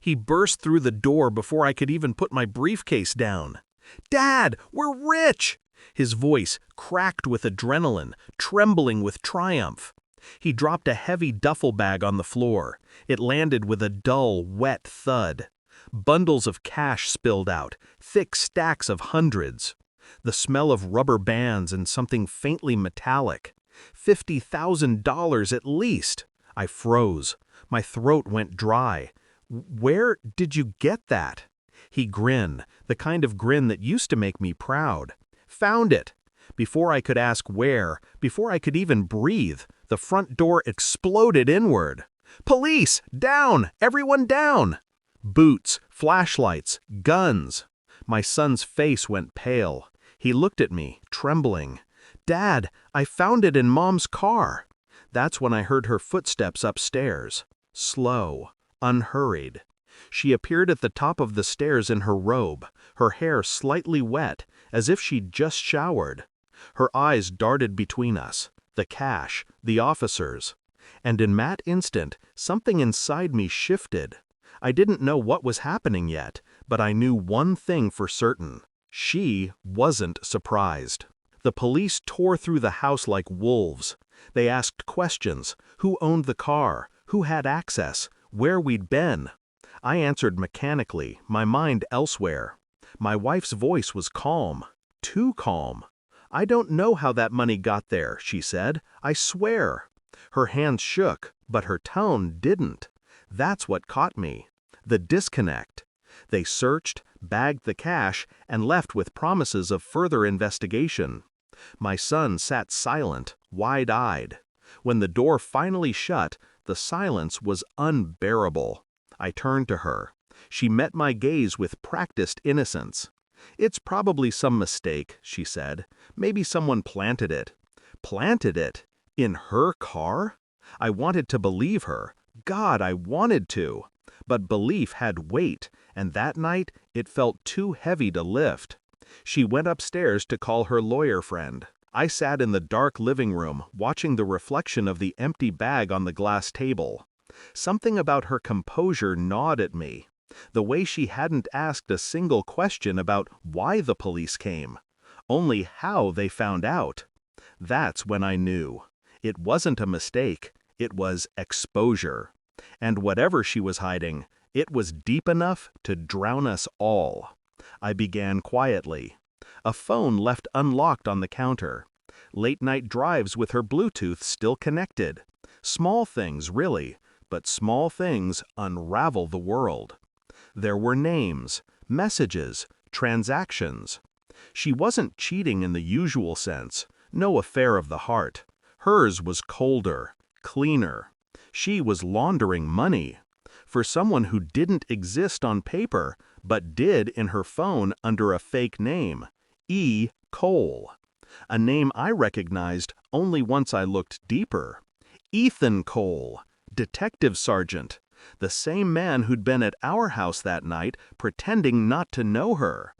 He burst through the door before I could even put my briefcase down. "Dad, we're rich!" His voice cracked with adrenaline, trembling with triumph. He dropped a heavy duffel bag on the floor. It landed with a dull, wet thud. Bundles of cash spilled out, thick stacks of hundreds. The smell of rubber bands and something faintly metallic. $50,000 at least. I froze. My throat went dry. "Where did you get that?" He grinned, the kind of grin that used to make me proud. "Found it." Before I could ask where, before I could even breathe, the front door exploded inward. "Police! Down! Everyone down!" Boots, flashlights, guns. My son's face went pale. He looked at me, trembling. "Dad, I found it in Mom's car." That's when I heard her footsteps upstairs. Slow, unhurried. She appeared at the top of the stairs in her robe, her hair slightly wet, as if she'd just showered. Her eyes darted between us, the cash, the officers. And in that instant, something inside me shifted. I didn't know what was happening yet, but I knew one thing for certain. She wasn't surprised. The police tore through the house like wolves. They asked questions: who owned the car, who had access, where we'd been. I answered mechanically, my mind elsewhere. My wife's voice was calm, too calm. "I don't know how that money got there," she said. "I swear." Her hands shook, but her tone didn't. That's what caught me. The disconnect. They searched, bagged the cash, and left with promises of further investigation. My son sat silent, wide-eyed. When the door finally shut, the silence was unbearable. I turned to her. She met my gaze with practiced innocence. "It's probably some mistake," she said. "Maybe someone planted it." Planted it? In her car? I wanted to believe her. God, I wanted to. But belief had weight, and that night it felt too heavy to lift. She went upstairs to call her lawyer friend. I sat in the dark living room, watching the reflection of the empty bag on the glass table. Something about her composure gnawed at me. The way she hadn't asked a single question about why the police came, only how they found out. That's when I knew. It wasn't a mistake, it was exposure. And whatever she was hiding, it was deep enough to drown us all. I began quietly. A phone left unlocked on the counter. Late-night drives with her Bluetooth still connected. Small things, really, but small things unravel the world. There were names, messages, transactions. She wasn't cheating in the usual sense, no affair of the heart. Hers was colder, cleaner. She was laundering money. For someone who didn't exist on paper, but did in her phone under a fake name, E. Cole. A name I recognized only once I looked deeper. Ethan Cole, detective sergeant, the same man who'd been at our house that night pretending not to know her.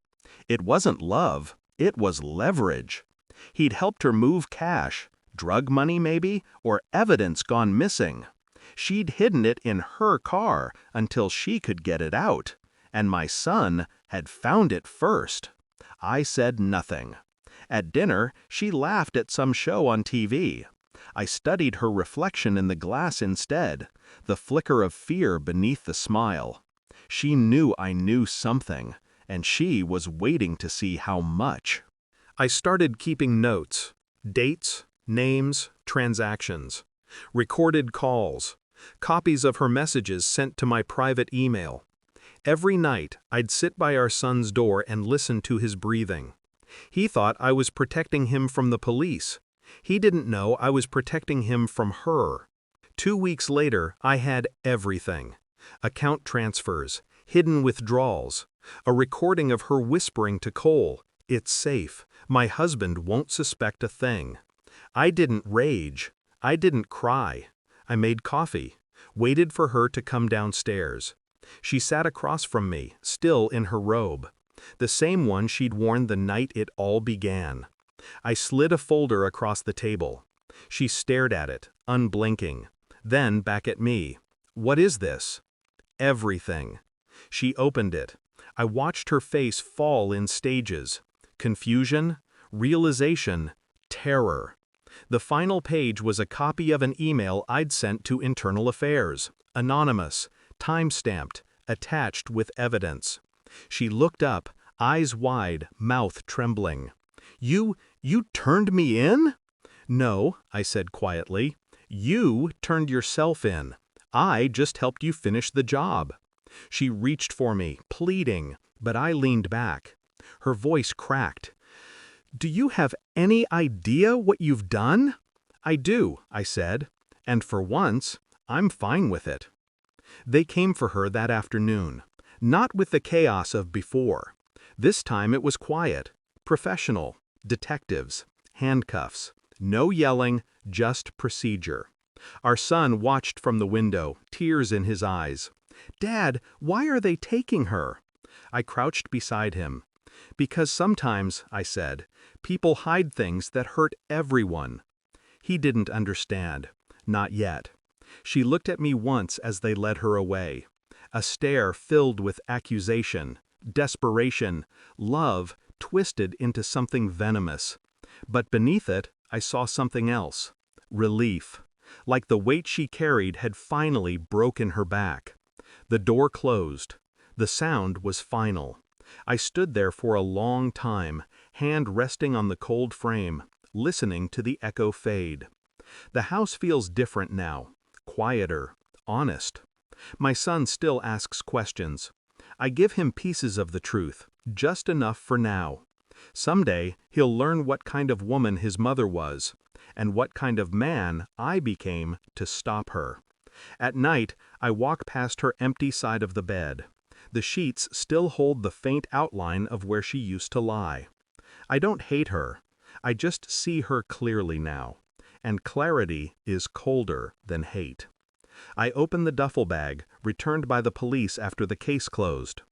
It wasn't love, it was leverage. He'd helped her move cash, drug money maybe, or evidence gone missing. She'd hidden it in her car until she could get it out, and my son had found it first. I said nothing. At dinner, she laughed at some show on TV. I studied her reflection in the glass instead, the flicker of fear beneath the smile. She knew I knew something, and she was waiting to see how much. I started keeping notes, dates, names, transactions, recorded calls, copies of her messages sent to my private email. Every night, I'd sit by our son's door and listen to his breathing. He thought I was protecting him from the police. He didn't know I was protecting him from her. 2 weeks later, I had everything. Account transfers, hidden withdrawals, a recording of her whispering to Cole, "It's safe. My husband won't suspect a thing." I didn't rage. I didn't cry. I made coffee, waited for her to come downstairs. She sat across from me, still in her robe, the same one she'd worn the night it all began. I slid a folder across the table. She stared at it, unblinking, then back at me. "What is this?" "Everything." She opened it. I watched her face fall in stages. Confusion, realization, terror. The final page was a copy of an email I'd sent to Internal Affairs, anonymous, time-stamped, attached with evidence. She looked up, eyes wide, mouth trembling. You turned me in?" "No," I said quietly. "You turned yourself in. I just helped you finish the job." She reached for me, pleading, but I leaned back. Her voice cracked. "Do you have any idea what you've done?" "I do," I said, "and for once, I'm fine with it." They came for her that afternoon, not with the chaos of before. This time it was quiet, professional, detectives, handcuffs, no yelling, just procedure. Our son watched from the window, tears in his eyes. "Dad, why are they taking her?" I crouched beside him. "Because sometimes," I said, "people hide things that hurt everyone." He didn't understand. Not yet. She looked at me once as they led her away. A stare filled with accusation, desperation, love twisted into something venomous. But beneath it, I saw something else. Relief. Like the weight she carried had finally broken her back. The door closed. The sound was final. I stood there for a long time, hand resting on the cold frame, listening to the echo fade. The house feels different now, quieter, honest. My son still asks questions. I give him pieces of the truth, just enough for now. Someday, he'll learn what kind of woman his mother was, and what kind of man I became to stop her. At night, I walk past her empty side of the bed. The sheets still hold the faint outline of where she used to lie. I don't hate her. I just see her clearly now. And clarity is colder than hate. I open the duffel bag, returned by the police after the case closed.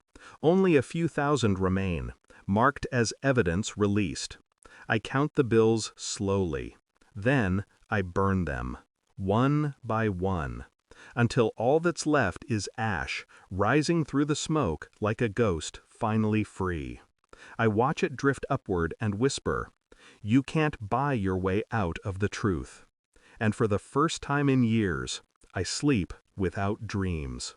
Only a few thousand remain, marked as evidence released. I count the bills slowly. Then I burn them, one by one, until all that's left is ash, rising through the smoke like a ghost finally free. I watch it drift upward and whisper, "You can't buy your way out of the truth." And for the first time in years, I sleep without dreams.